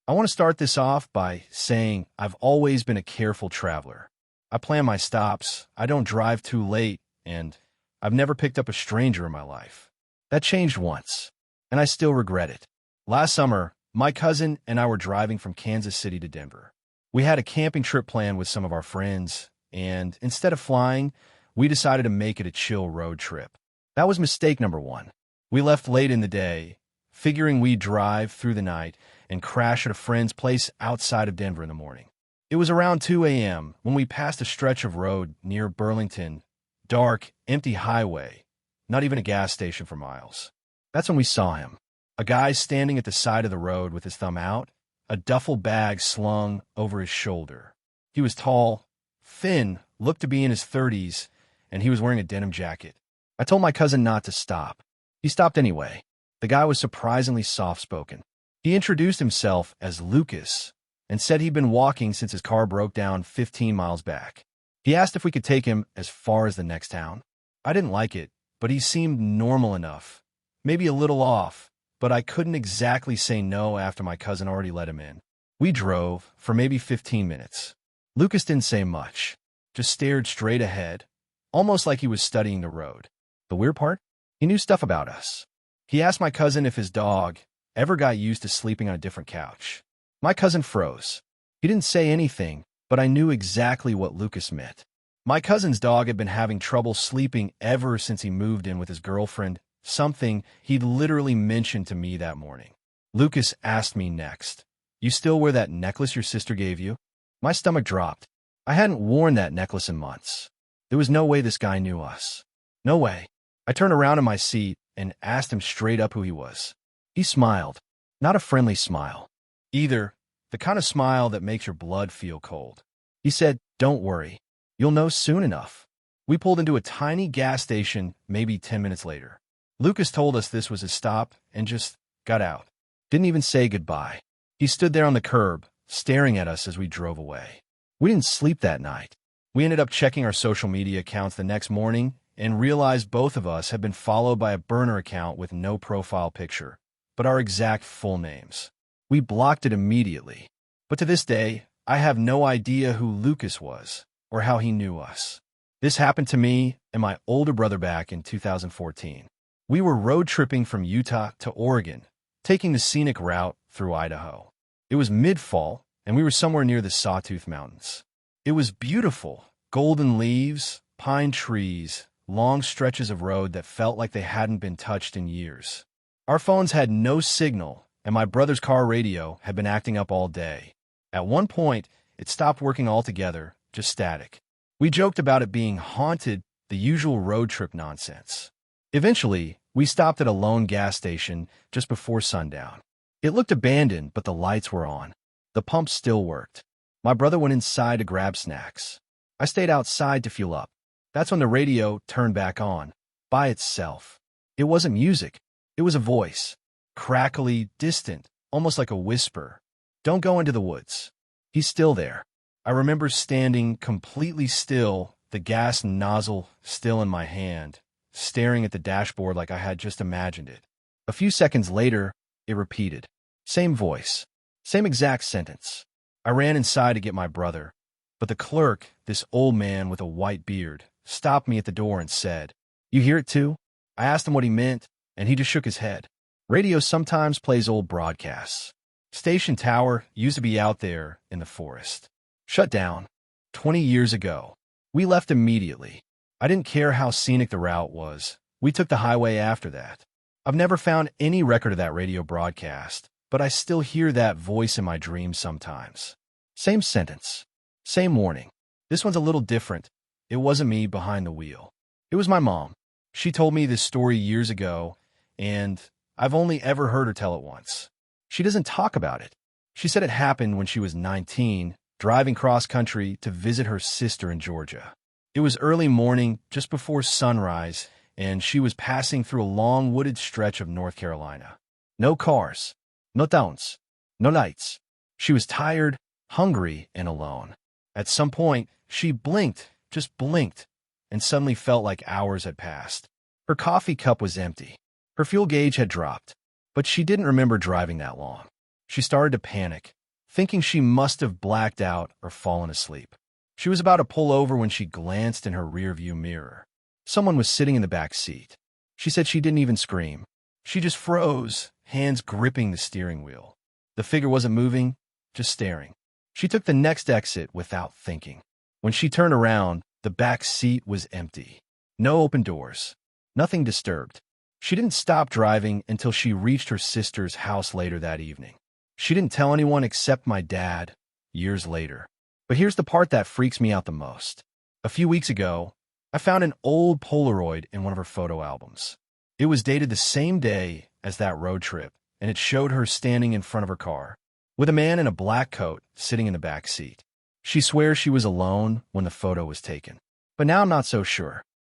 I want to start this off by saying I've always been a careful traveler. I plan my stops, I don't drive too late, and I've never picked up a stranger in my life. That changed once, and I still regret it. Last summer, my cousin and I were driving from Kansas City to Denver. We had a camping trip planned with some of our friends, and instead of flying, we decided to make it a chill road trip. That was mistake number one. We left late in the day, figuring we'd drive through the night and crash at a friend's place outside of Denver in the morning. It was around 2 a.m. when we passed a stretch of road near Burlington, dark, empty highway, not even a gas station for miles. That's when we saw him. A guy standing at the side of the road with his thumb out, a duffel bag slung over his shoulder. He was tall, thin, looked to be in his 30s, and he was wearing a denim jacket. I told my cousin not to stop. He stopped anyway. The guy was surprisingly soft-spoken. He introduced himself as Lucas and said he'd been walking since his car broke down 15 miles back. He asked if we could take him as far as the next town. I didn't like it, but he seemed normal enough. Maybe a little off, but I couldn't exactly say no after my cousin already let him in. We drove for maybe 15 minutes. Lucas didn't say much, just stared straight ahead, almost like he was studying the road. The weird part? He knew stuff about us. He asked my cousin if his dog ever got used to sleeping on a different couch. My cousin froze. He didn't say anything, but I knew exactly what Lucas meant. My cousin's dog had been having trouble sleeping ever since he moved in with his girlfriend, something he'd literally mentioned to me that morning. Lucas asked me next, "You still wear that necklace your sister gave you?" My stomach dropped. I hadn't worn that necklace in months. There was no way this guy knew us. No way. I turned around in my seat and asked him straight up who he was. He smiled. Not a friendly smile. Either, the kind of smile that makes your blood feel cold. He said, "Don't worry. You'll know soon enough." We pulled into a tiny gas station maybe 10 minutes later. Lucas told us this was his stop and just got out. Didn't even say goodbye. He stood there on the curb, staring at us as we drove away. We didn't sleep that night. We ended up checking our social media accounts the next morning and realized both of us had been followed by a burner account with no profile picture, but our exact full names. We blocked it immediately. But to this day, I have no idea who Lucas was or how he knew us. This happened to me and my older brother back in 2014. We were road tripping from Utah to Oregon, taking the scenic route through Idaho. It was mid-fall, and we were somewhere near the Sawtooth Mountains. It was beautiful, golden leaves, pine trees, long stretches of road that felt like they hadn't been touched in years. Our phones had no signal, and my brother's car radio had been acting up all day. At one point, it stopped working altogether, just static. We joked about it being haunted, the usual road trip nonsense. Eventually, we stopped at a lone gas station just before sundown. It looked abandoned, but the lights were on. The pump still worked. My brother went inside to grab snacks. I stayed outside to fuel up. That's when the radio turned back on, by itself. It wasn't music. It was a voice. Crackly, distant, almost like a whisper. "Don't go into the woods. He's still there." I remember standing completely still, the gas nozzle still in my hand, staring at the dashboard like I had just imagined it. A few seconds later, it repeated. Same voice. Same exact sentence. I ran inside to get my brother, but the clerk, this old man with a white beard, stopped me at the door and said, "You hear it too?" I asked him what he meant, and he just shook his head. Radio sometimes plays old broadcasts. Station Tower used to be out there in the forest. Shut down. 20 years ago. We left immediately. I didn't care how scenic the route was. We took the highway after that. I've never found any record of that radio broadcast, but I still hear that voice in my dreams sometimes. Same sentence. Same warning. This one's a little different. It wasn't me behind the wheel. It was my mom. She told me this story years ago, and I've only ever heard her tell it once. She doesn't talk about it. She said it happened when she was 19, driving cross-country to visit her sister in Georgia. It was early morning, just before sunrise, and she was passing through a long wooded stretch of North Carolina. No cars, no towns, no lights. She was tired, hungry, and alone. At some point, she blinked, just blinked, and suddenly felt like hours had passed. Her coffee cup was empty. Her fuel gauge had dropped, but she didn't remember driving that long. She started to panic, thinking she must have blacked out or fallen asleep. She was about to pull over when she glanced in her rearview mirror. Someone was sitting in the back seat. She said she didn't even scream. She just froze, hands gripping the steering wheel. The figure wasn't moving, just staring. She took the next exit without thinking. When she turned around, the back seat was empty. No open doors. Nothing disturbed. She didn't stop driving until she reached her sister's house later that evening. She didn't tell anyone except my dad, years later. But here's the part that freaks me out the most. A few weeks ago, I found an old Polaroid in one of her photo albums. It was dated the same day as that road trip, and it showed her standing in front of her car, with a man in a black coat sitting in the back seat. She swears she was alone when the photo was taken. But now I'm not so sure.